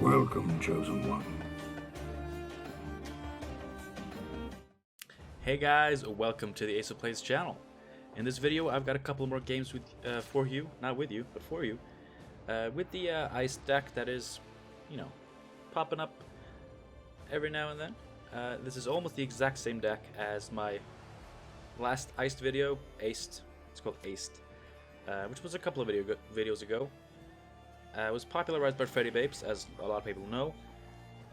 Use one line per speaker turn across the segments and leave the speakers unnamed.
Welcome, Chosen One.
Hey guys, welcome to the Ace of Plays channel. In this video I've got a couple more games with for you, not with you, but for you. With the Eist deck that is, popping up every now and then. This is almost the exact same deck as my last Eist video, Eist. It's called Eist, which was a couple of videos ago. It was popularized by Freddy Babes, as a lot of people know.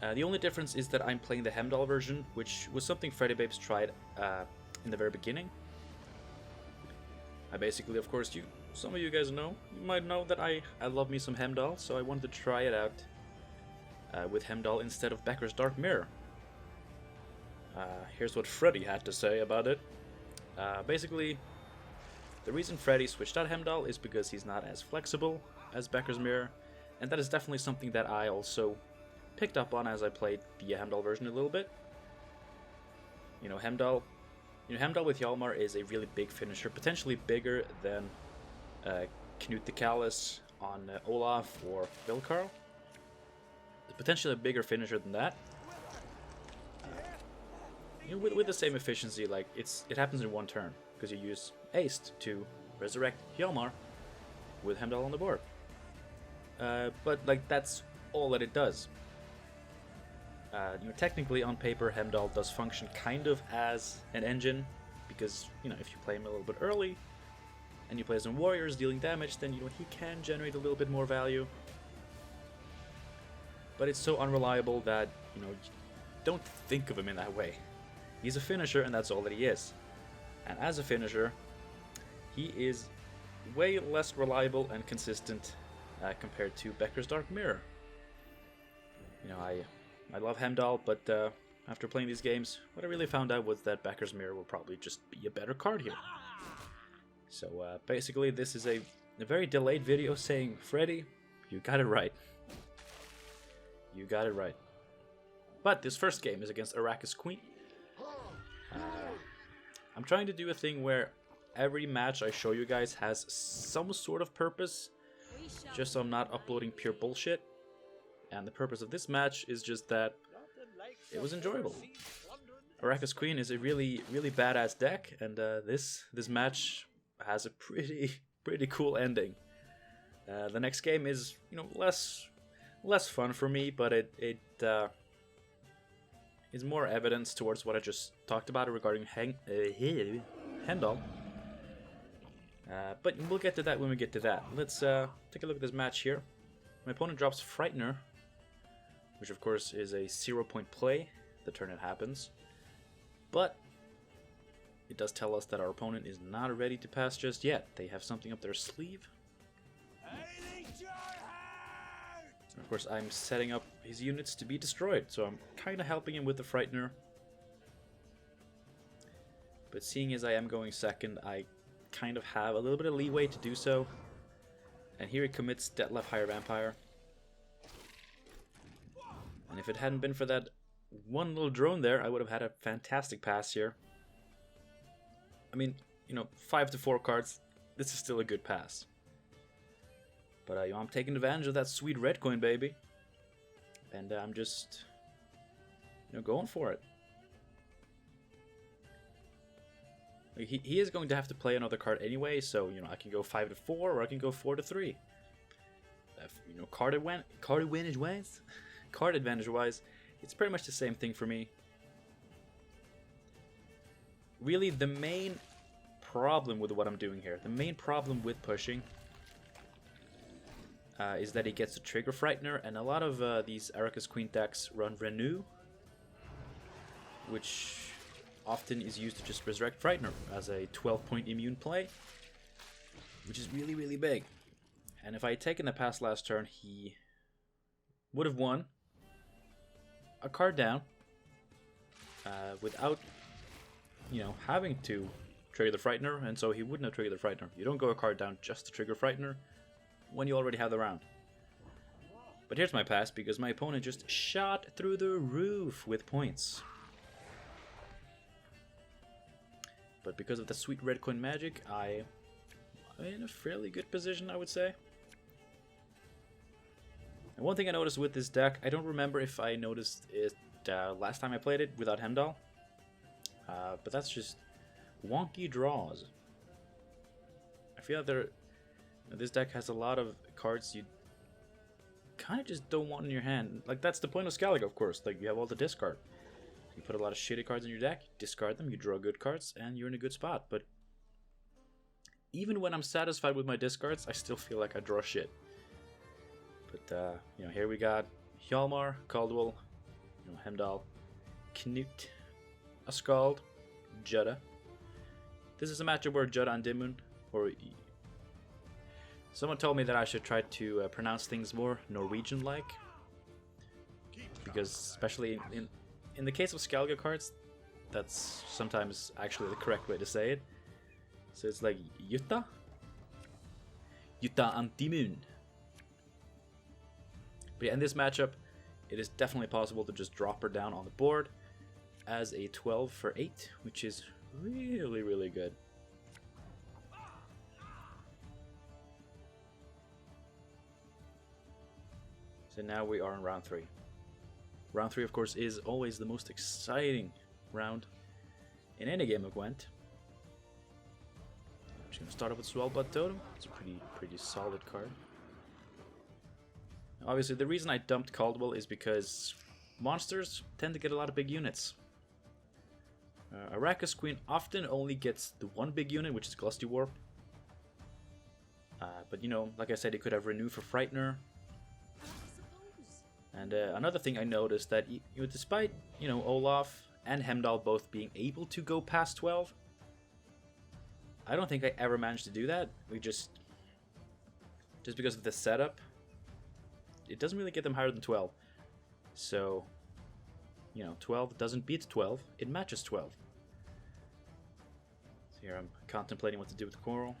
The only difference is that I'm playing the Hemdall version, which was something Freddy Babes tried in the very beginning. I basically, of course, some of you guys you might know that I love me some Hemdall, so I wanted to try it out with Hemdall instead of Becker's Dark Mirror. Here's what Freddy had to say about it. Basically, the reason Freddy switched out Hemdall is because he's not as flexible as Becker's Mirror, and that is definitely something that I also picked up on as I played the Hemdall version a little bit. Hemdall with Hjalmar is a really big finisher, potentially bigger than Knut the Callous on Olaf or Vilkarl. Potentially a bigger finisher than that. With the same efficiency, like it happens in one turn because you use Eist to resurrect Hjalmar with Hemdall on the board. But that's all that it does. Technically on paper Hemdall does function kind of as an engine, because if you play him a little bit early and you play some warriors dealing damage, then he can generate a little bit more value. But it's so unreliable that you don't think of him in that way. He's a finisher, and that's all that he is. And as a finisher, he is way less reliable and consistent compared to Becker's Dark Mirror. I love Hemdall, but after playing these games, what I really found out was that Becker's Mirror will probably just be a better card here. So basically this is a very delayed video saying, Freddy, you got it right. You got it right. But this first game is against Arrakis Queen. I'm trying to do a thing where every match I show you guys has some sort of purpose, just so I'm not uploading pure bullshit. And the purpose of this match is just that it was enjoyable. Arrakis Queen is a really, really badass deck, and this match has a pretty cool ending. The next game is less fun for me, but it is more evidence towards what I just talked about regarding Hemdall. But we'll get to that when we get to that. Let's take a look at this match here. My opponent drops Frightener, which of course is a 0-point play the turn it happens. But it does tell us that our opponent is not ready to pass just yet. They have something up their sleeve. Of course, I'm setting up his units to be destroyed, so I'm kind of helping him with the Frightener. But seeing as I am going second, I kind of have a little bit of leeway to do so. And here he commits Detlef Higher Vampire. And if it hadn't been for that one little drone there, I would have had a fantastic pass here. I mean, 5 to 4 cards, this is still a good pass. But I'm taking advantage of that sweet red coin, baby. And I'm just, going for it. He is going to have to play another card anyway, so, I can go 5 to 4, or I can go 4 to 3. Card advantage-wise, it's pretty much the same thing for me. Really, the main problem with what I'm doing here, the main problem with pushing, is that he gets a trigger Frightener, and a lot of these Arrakis Queen decks run Renew, which often is used to just resurrect Frightener as a 12-point immune play, which is really, really big. And if I had taken the pass last turn, he would have won a card down without, having to trigger the Frightener, and so he wouldn't have triggered the Frightener. You don't go a card down just to trigger Frightener when you already have the round. But here's my pass, because my opponent just shot through the roof with points. But because of the sweet red coin magic, I'm in a fairly good position, I would say. And one thing I noticed with this deck, I don't remember if I noticed it last time I played it without Hemdall, but that's just wonky draws. I feel like this deck has a lot of cards you kind of just don't want in your hand. Like, that's the point of Skellige, of course. Like, you have all the discard. You put a lot of shitty cards in your deck, discard them, you draw good cards, and you're in a good spot. But even when I'm satisfied with my discards, I still feel like I draw shit. But, you know, here we got Hjalmar, Caldwell, you know, Hemdall, Knut, Askald, Jutta. This is a matchup where Jutta and Dimun, or... Someone told me that I should try to pronounce things more Norwegian-like. Because, especially in the case of Skellige cards, that's sometimes actually the correct way to say it. So it's like Jutta? Jutta and Dimun. But yeah, in this matchup, it is definitely possible to just drop her down on the board as a 12 for 8, which is really, really good. So now we are in round 3. Round 3, of course, is always the most exciting round in any game of Gwent. I'm just going to start off with Svalbard Totem. It's a pretty solid card. Obviously, the reason I dumped Caldwell is because monsters tend to get a lot of big units. Arrakis Queen often only gets the one big unit, which is Glusty Warp. But, you know, like I said, you could have Renew for Frightener. And another thing I noticed that, despite, you know, Olaf and Hemdall both being able to go past 12, I don't think I ever managed to do that. Just because of the setup, it doesn't really get them higher than 12. So, you know, 12 doesn't beat 12, it matches 12. So here I'm contemplating what to do with Coral.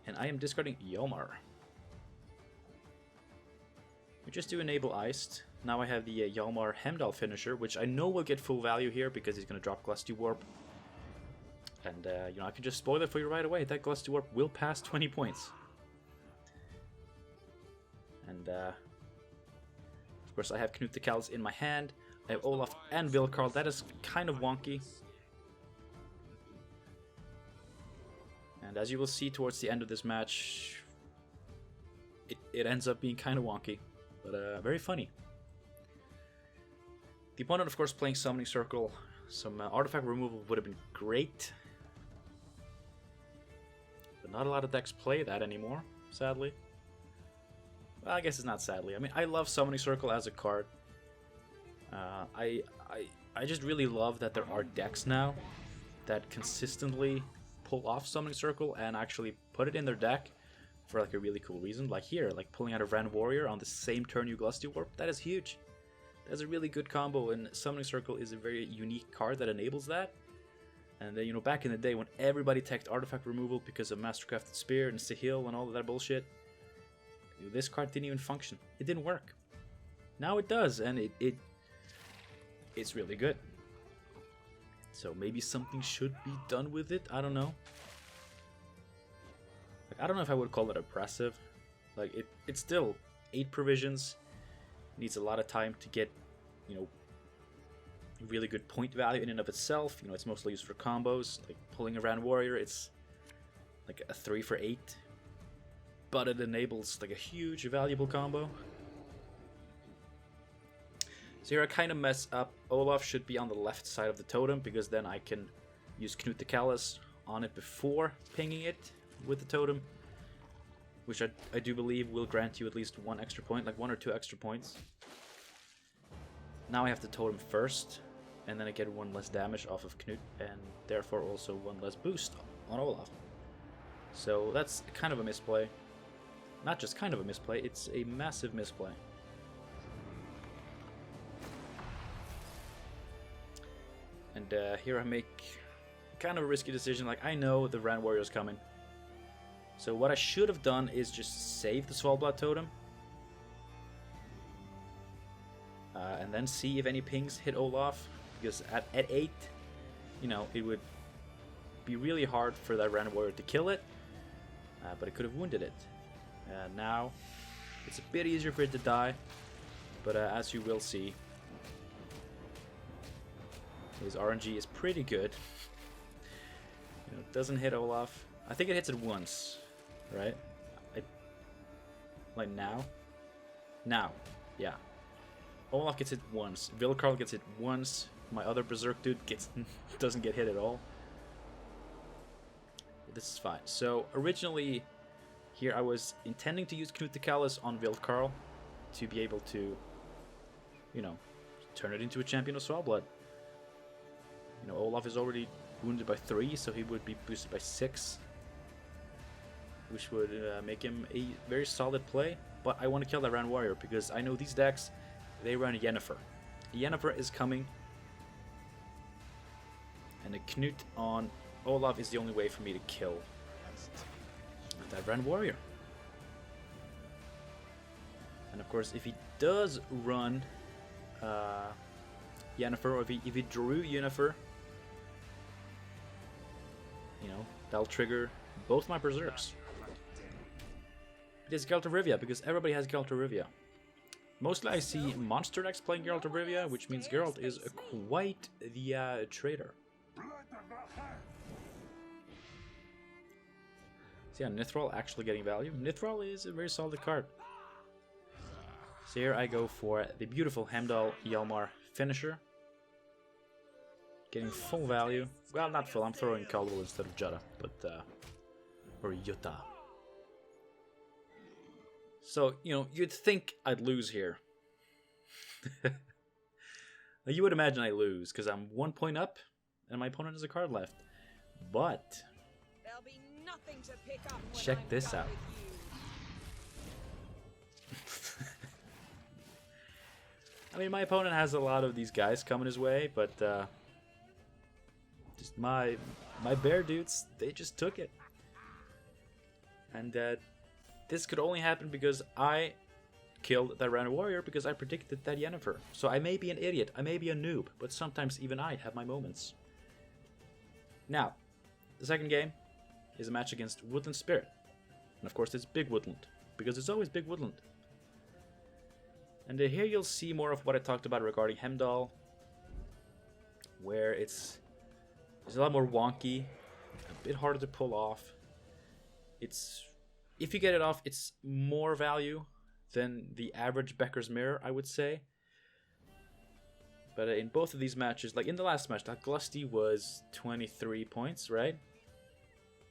And I am discarding Hjalmar. We just do enable Eist. Now I have the Hjalmar Hemdall finisher, which I know will get full value here because he's going to drop Glusty Warp. And, you know, I can just spoil it for you right away. That Glusty Warp will pass 20 points. And, of course, I have Knut the Callous in my hand. I have Olaf and Vilkarl. That is kind of wonky. And as you will see towards the end of this match, it ends up being kind of wonky. But very funny. The opponent, of course, playing Summoning Circle. Some artifact removal would have been great. But not a lot of decks play that anymore, sadly. Well, I guess it's not sadly. I mean, I love Summoning Circle as a card. I just really love that there are decks now that consistently pull off Summoning Circle and actually put it in their deck for like a really cool reason. Like here, like pulling out a Ren Warrior on the same turn you Glusty Warp. That is huge. That's a really good combo, and Summoning Circle is a very unique card that enables that. And you know, back in the day when everybody teched artifact removal because of Mastercrafted Spear and Sahil and all of that bullshit, this card didn't even function. It didn't work. Now it does, and it's really good. So maybe something should be done with it. I don't know. Like, I don't know if I would call it oppressive. Like, it's still 8 provisions. Needs a lot of time to get, you know, really good point value in and of itself. You know, it's mostly used for combos. Like pulling a Ran Warrior, it's like a 3 for 8. But it enables like a huge valuable combo. So here I kind of mess up. Olaf should be on the left side of the totem, because then I can use Knut the Callous on it before pinging it with the totem, which I do believe will grant you at least 1 extra point, like 1 or 2 extra points. Now I have the totem first, and then I get 1 less damage off of Knut, and therefore also 1 less boost on Olaf. So that's kind of a misplay. Not just kind of a misplay, it's a massive misplay. And here I make kind of a risky decision. Like, I know the Ran Warrior is coming. So what I should have done is just save the Svalbard Totem. And then see if any pings hit Olaf. Because at 8, you know, it would be really hard for that Ran Warrior to kill it. But it could have wounded it. Now, It's a bit easier for it to die, but as you will see, his RNG is pretty good. You know, it doesn't hit Olaf. I think it hits it once, right? Like now? Now, yeah. Olaf gets hit once. Vilkarl gets hit once. My other Berserk dude doesn't get hit at all. This is fine. So originally, here I was intending to use Knut the Callous on Vilkarl to be able to, you know, turn it into a champion of Svalbard. You know, Olaf is already wounded by 3, so he would be boosted by 6, which would make him a very solid play. But I want to kill that Ran Warrior because I know these decks, they run Yennefer. Yennefer is coming, and a Knut on Olaf is the only way for me to kill that Ran Warrior. And of course, if he does run Yennefer, or if he drew Yennefer, you know, that'll trigger both my Berserks. It is Geralt of Rivia, because everybody has Geralt of Rivia. Mostly I see monster decks playing Geralt of Rivia, which means Geralt is quite the trader. So yeah, Nithral actually getting value. Nithral is a very solid card. So here I go for the beautiful Hemdall Hjalmar finisher. Getting full value. Well, not full, I'm throwing Caldwell instead of Jutta, but, or Jutta. So, you know, you'd think I'd lose here. You would imagine I lose, because I'm 1 point up, and my opponent has a card left. But
there'll be nothing to pick up when
check
I'm
this
done
out. I mean, my opponent has a lot of these guys coming his way, but just my bear dudes, they just took it. And this could only happen because I killed that Ran Warrior because I predicted that Yennefer. So I may be an idiot, I may be a noob, but sometimes even I have my moments. Now, the second game is a match against Woodland Spirit. And of course it's Big Woodland, because it's always Big Woodland. And here you'll see more of what I talked about regarding Hemdall, where it's a lot more wonky, a bit harder to pull off. If you get it off, it's more value than the average Becker's Mirror, I would say. But in both of these matches, like in the last match, that Glusty was 23 points, right?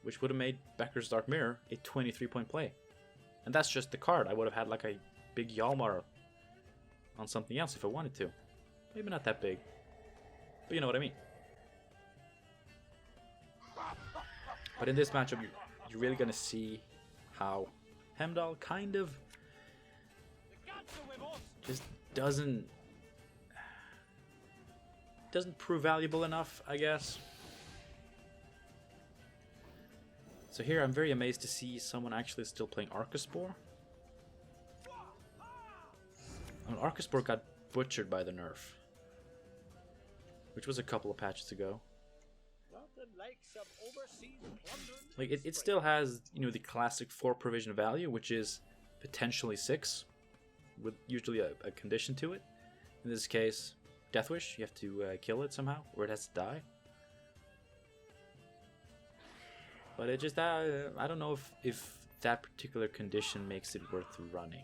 Which would have made Becker's Dark Mirror a 23-point play. And that's just the card. I would have had like a big Hjalmar on something else if I wanted to. Maybe not that big, but you know what I mean. But in this matchup, you're really gonna see how Hemdall kind of just doesn't prove valuable enough, I guess. So here I'm very amazed to see someone actually still playing Arcaspore. I mean, Arcaspore got butchered by the nerf, which was a couple of patches ago. Like it still has, you know, the classic 4 provision value, which is potentially 6, with usually a condition to it. In this case, Death Wish, you have to kill it somehow, or it has to die. But it just, I don't know if that particular condition makes it worth running,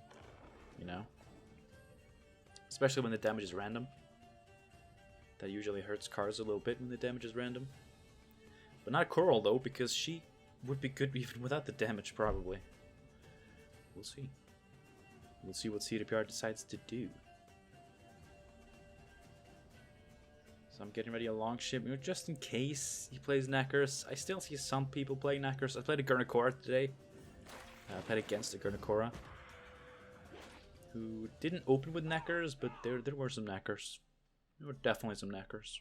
you know? Especially when the damage is random. That usually hurts cards a little bit when the damage is random. But not Coral though, because she would be good even without the damage, probably. We'll see. We'll see what CDPR decides to do. So I'm getting ready a long ship, you know, just in case he plays Knackers. I still see some people playing Knackers. I played a Gurnakora today. I played against a Gurnakora, who didn't open with Knackers, but there were some Knackers. There were definitely some Knackers.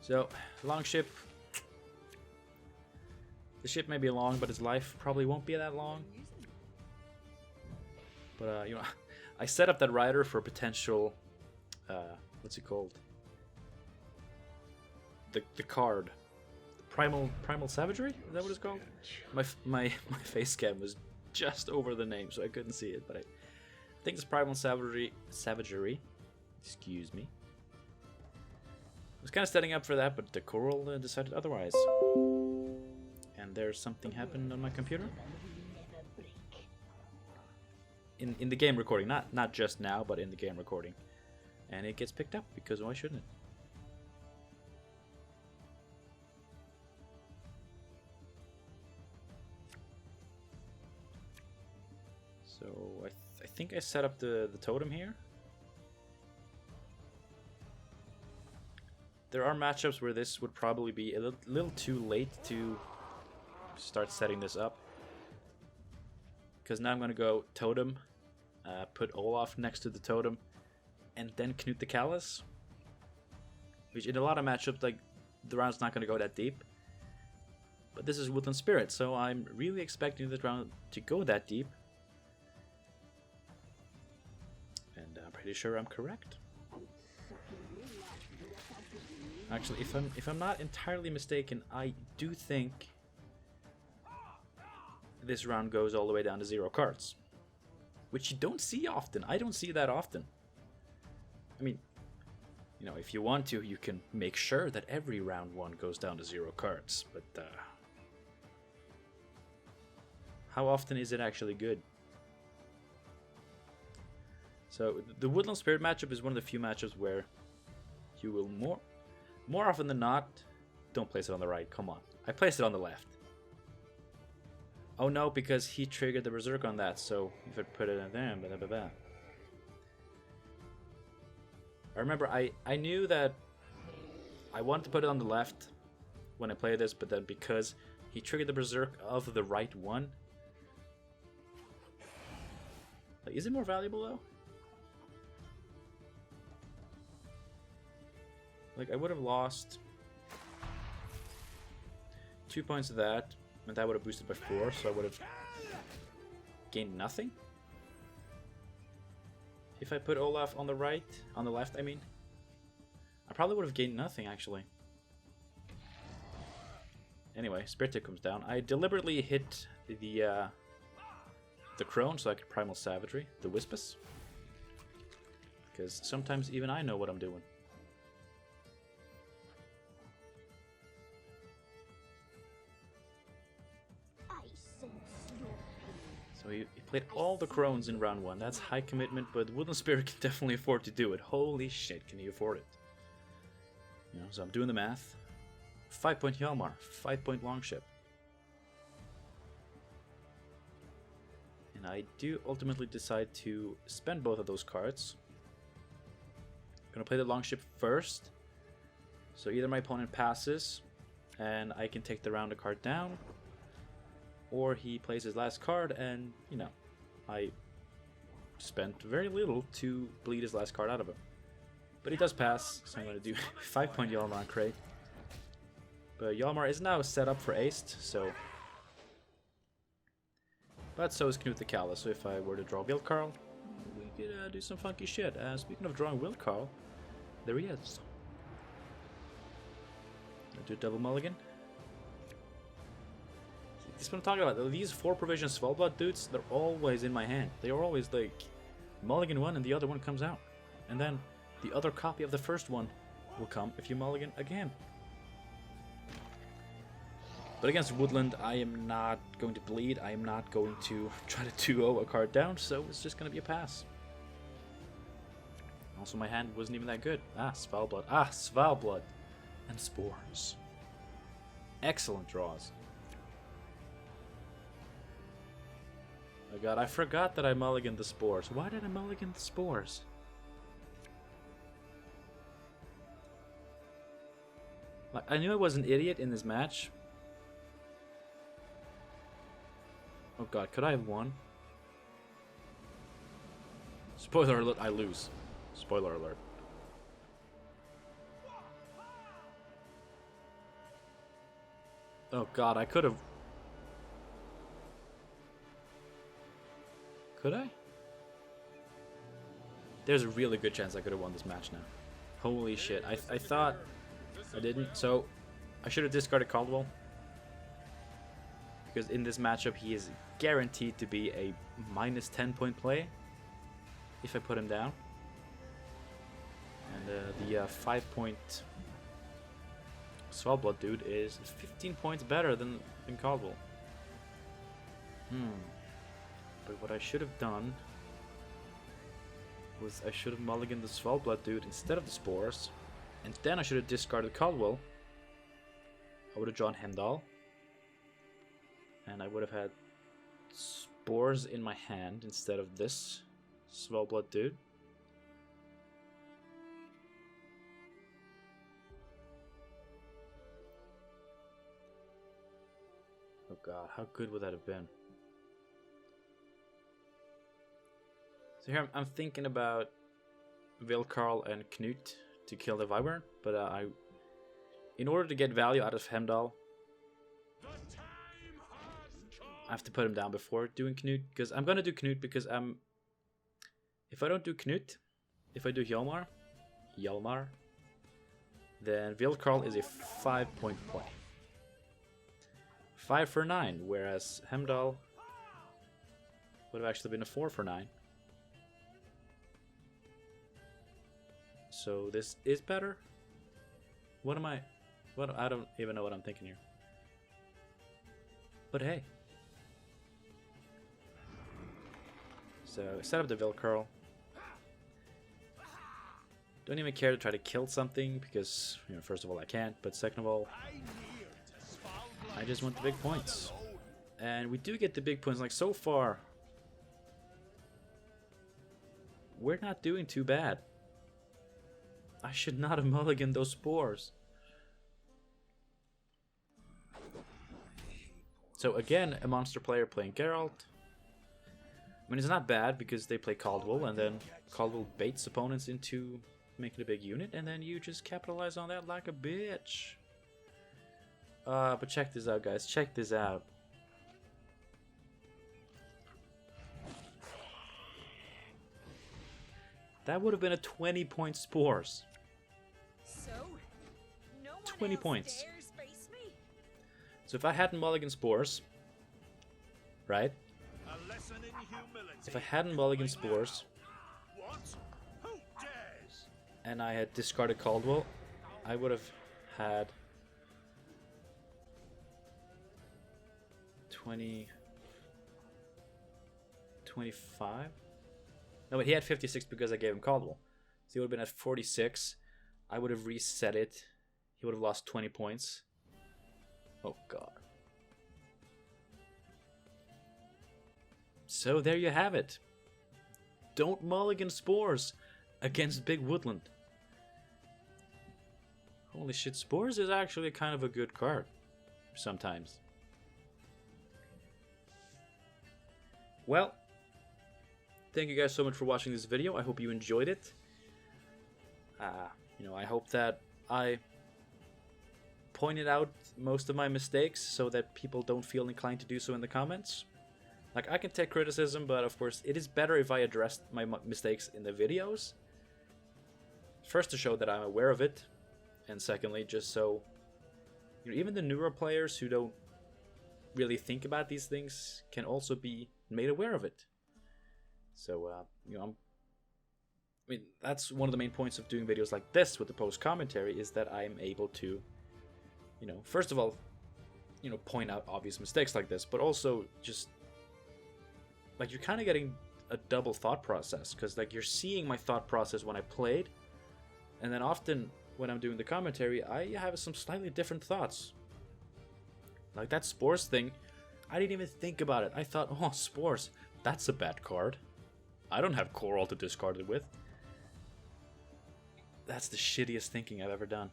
So, long ship. The ship may be long, but its life probably won't be that long. But, you know, I set up that rider for potential, what's it called? The card. Primal Savagery? Is that what it's called? My face cam was just over the name, so I couldn't see it, but I think it's Primal Savagery. Excuse me. I was kind of setting up for that, but the Coral decided otherwise. And there's something happened on my computer. In the game recording, not just now, but in the game recording. And it gets picked up, because why shouldn't it? So I think I set up the totem here. There are matchups where this would probably be a little too late to start setting this up. Because now I'm going to go totem, put Olaf next to the totem, and then Knut the Callous. Which in a lot of matchups, like, the round's not going to go that deep. But this is Woodland Spirit, so I'm really expecting this round to go that deep. And I'm pretty sure I'm correct. Actually, if I'm not entirely mistaken, I do think this round goes all the way down to 0 cards. Which you don't see often. I don't see that often. I mean, you know, if you want to, you can make sure that every round 1 goes down to 0 cards. But, how often is it actually good? So, the Woodland Spirit matchup is one of the few matchups where you will more often than not, don't place it on the right, come on. I placed it on the left. Oh no, because he triggered the Berserk on that, so if I put it in there, blah, blah, blah. I remember I knew that I wanted to put it on the left when I played this, but then because he triggered the Berserk of the right one. Like, is it more valuable though? Like, I would have lost 2 points of that, and that would have boosted by 4, so I would have gained nothing. If I put Olaf on the right, on the left, I mean, I probably would have gained nothing, actually. Anyway, Spirit Tip comes down. I deliberately hit the Crone so I could Primal Savagery, the Wispus. Because sometimes even I know what I'm doing. So he played all the Crones in round 1. That's high commitment, but Woodland Spirit can definitely afford to do it. Holy shit, can he afford it? You know, so I'm doing the math. 5-point Hjalmar, 5-point Longship. And I do ultimately decide to spend both of those cards. I'm gonna play the Longship first. So either my opponent passes, and I can take the round a card down, or he plays his last card, and, you know, I spent very little to bleed his last card out of him. But he does pass, so I'm going to do 5-point Hjalmar crate. But Hjalmar is now set up for Eist, so... But so is Knut the Callous, so if I were to draw Wildkarl, we could do some funky shit. Speaking of drawing Wildkarl, there he is. I'll do a double mulligan. This is what I'm talking about. These 4 provision Svalbard dudes, they're always in my hand. They are always like mulligan one and the other one comes out. And then the other copy of the first one will come if you mulligan again. But against Woodland, I am not going to bleed. I am not going to try to 2-0 a card down, so it's just going to be a pass. Also, my hand wasn't even that good. Svalbard. Svalbard. And Spores. Excellent draws. Oh god, I forgot that I mulliganed the Spores. Why did I mulligan the Spores? Like, I knew I was an idiot in this match. Oh god, could I have won? Spoiler alert, I lose. Spoiler alert. Oh god, I could have... Could I? There's a really good chance I could have won this match now. Holy shit, I thought I didn't. So, I should have discarded Caldwell. Because in this matchup, he is guaranteed to be a minus 10 point play if I put him down. And the 5 point Svalbard dude is 15 points better than Caldwell. But what I should have done was I should have mulliganed the Svalbard dude instead of the Spores. And then I should have discarded Caldwell. I would have drawn Hemdall. And I would have had Spores in my hand instead of this Svalbard dude. Oh god, how good would that have been? So here I'm thinking about Vilkarl and Knut to kill the Wyvern, but in order to get value out of Hemdall, I have to put him down before doing Knut, because I'm gonna do Knut because if I don't do Knut, if I do Hjalmar, then Vilkarl is a 5 point play. 5 for 9, whereas Hemdall would have actually been a 4 for 9. So this is better? I don't even know what I'm thinking here. But hey. So set up the Vilkarl. Don't even care to try to kill something because, first of all I can't, but second of all, I just want the big points. And we do get the big points. Like so far, we're not doing too bad. I should not have mulliganed those Spores. So again, a monster player playing Geralt. I mean, it's not bad because they play Caldwell, and then Caldwell baits opponents into making a big unit, and then you just capitalize on that like a bitch. But check this out, guys. Check this out. That would have been a 20-point Spores.
So, no one
20
else
points.
dares face me?
So if I hadn't mulliganed Spores, right?
A lesson in humility.
If I hadn't mulliganed Spores,
What? Who dares?
and I had discarded Caldwell, I would have had 25? No, but he had 56 because I gave him Caldwell. So he would have been at 46. I would have reset it. He would have lost 20 points. Oh god. So there you have it. Don't mulligan Spores against Big Woodland. Holy shit, Spores is actually kind of a good card sometimes. Well, thank you guys so much for watching this video. I hope you enjoyed it. I hope that I pointed out most of my mistakes so that people don't feel inclined to do so in the comments. Like, I can take criticism, but of course it is better if I address my mistakes in the videos. First, to show that I'm aware of it, and secondly, just so even the newer players who don't really think about these things can also be made aware of it. So, that's one of the main points of doing videos like this with the post commentary, is that I'm able to, first of all, point out obvious mistakes like this, but also just, like, you're kind of getting a double thought process, because, like, you're seeing my thought process when I played, and then often when I'm doing the commentary, I have some slightly different thoughts. Like that Spores thing, I didn't even think about it. I thought, oh, Spores, that's a bad card. I don't have Coral to discard it with. That's the shittiest thinking I've ever done.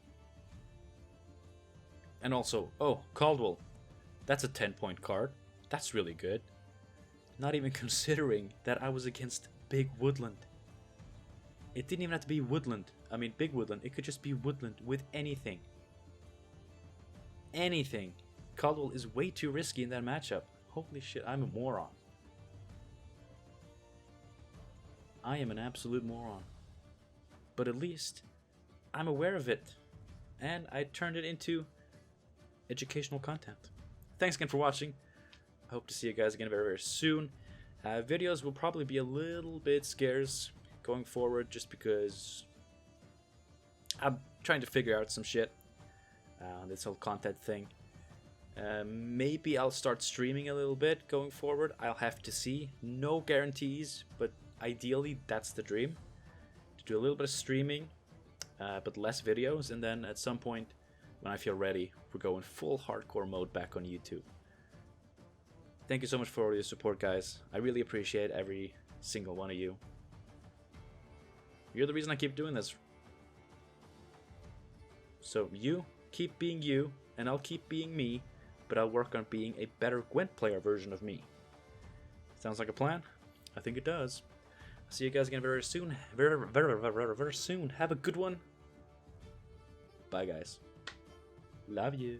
And also, oh, Caldwell, that's a 10-point card. That's really good. Not even considering that I was against Big Woodland. It didn't even have to be Woodland. I mean, Big Woodland. It could just be Woodland with anything. Anything. Caldwell is way too risky in that matchup. Holy shit, I'm a moron. I am an absolute moron. But at least I'm aware of it. And I turned it into educational content. Thanks again for watching. I hope to see you guys again very, very soon. Videos will probably be a little bit scarce going forward just because I'm trying to figure out some shit. This whole content thing. Maybe I'll start streaming a little bit going forward. I'll have to see. No guarantees, but ideally that's the dream. To do a little bit of streaming, but less videos, and then at some point when I feel ready, we're going full hardcore mode back on YouTube. Thank you so much for all your support, guys. I really appreciate every single one of you. You're the reason I keep doing this. So you keep being you, and I'll keep being me, but I'll work on being a better Gwent player version of me. Sounds like a plan? I think it does. I'll see you guys again very soon. Very soon. Have a good one. Bye, guys. Love you.